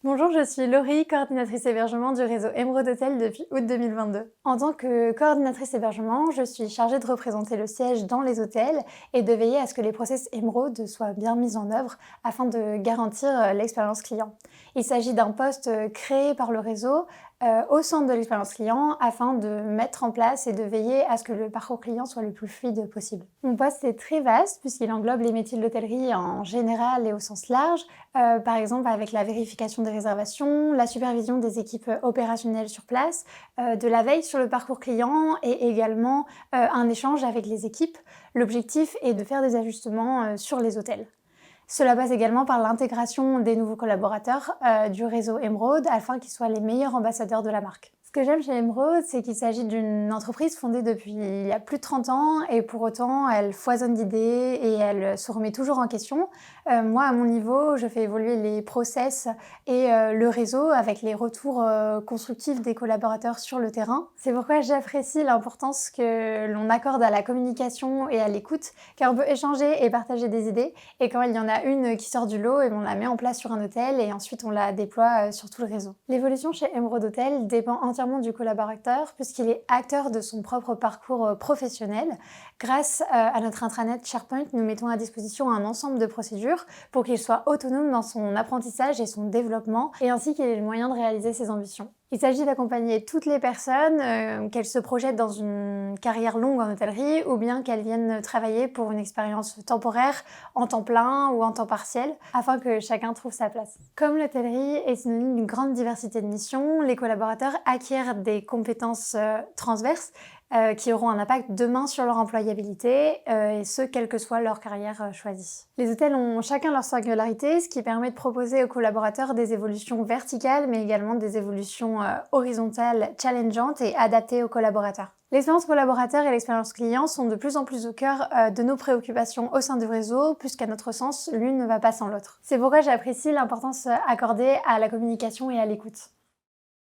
Bonjour, je suis Laurie, coordinatrice hébergement du réseau Emeraude Hôtel depuis août 2022. En tant que coordinatrice hébergement, je suis chargée de représenter le siège dans les hôtels et de veiller à ce que les process Emeraude soient bien mis en œuvre afin de garantir l'expérience client. Il s'agit d'un poste créé par le réseau au centre de l'expérience client afin de mettre en place et de veiller à ce que le parcours client soit le plus fluide possible. Mon poste est très vaste puisqu'il englobe les métiers de l'hôtellerie en général et au sens large, par exemple avec la vérification des réservations, la supervision des équipes opérationnelles sur place, de la veille sur le parcours client et également un échange avec les équipes. L'objectif est de faire des ajustements sur les hôtels. Cela passe également par l'intégration des nouveaux collaborateurs du réseau Emeraude afin qu'ils soient les meilleurs ambassadeurs de la marque. Ce que j'aime chez Emeraude, c'est qu'il s'agit d'une entreprise fondée depuis il y a plus de 30 ans et pour autant elle foisonne d'idées et elle se remet toujours en question. Moi, à mon niveau, je fais évoluer les process et le réseau avec les retours constructifs des collaborateurs sur le terrain. C'est pourquoi j'apprécie l'importance que l'on accorde à la communication et à l'écoute, car on peut échanger et partager des idées et quand il y en a une qui sort du lot, et on la met en place sur un hôtel et ensuite on la déploie sur tout le réseau. L'évolution chez Emeraude Hôtel dépend entièrement du collaborateur puisqu'il est acteur de son propre parcours professionnel. Grâce à notre intranet SharePoint, nous mettons à disposition un ensemble de procédures pour qu'il soit autonome dans son apprentissage et son développement et ainsi qu'il ait les moyens de réaliser ses ambitions. Il s'agit d'accompagner toutes les personnes, qu'elles se projettent dans une carrière longue en hôtellerie ou bien qu'elles viennent travailler pour une expérience temporaire, en temps plein ou en temps partiel, afin que chacun trouve sa place. Comme l'hôtellerie est synonyme d'une grande diversité de missions, les collaborateurs acquièrent des compétences transverses qui auront un impact demain sur leur employabilité, et ce, quelle que soit leur carrière choisie. Les hôtels ont chacun leur singularité, ce qui permet de proposer aux collaborateurs des évolutions verticales, mais également des évolutions horizontales, challengeantes et adaptées aux collaborateurs. L'expérience collaborateur et l'expérience client sont de plus en plus au cœur de nos préoccupations au sein du réseau, puisqu'à notre sens, l'une ne va pas sans l'autre. C'est pourquoi j'apprécie l'importance accordée à la communication et à l'écoute.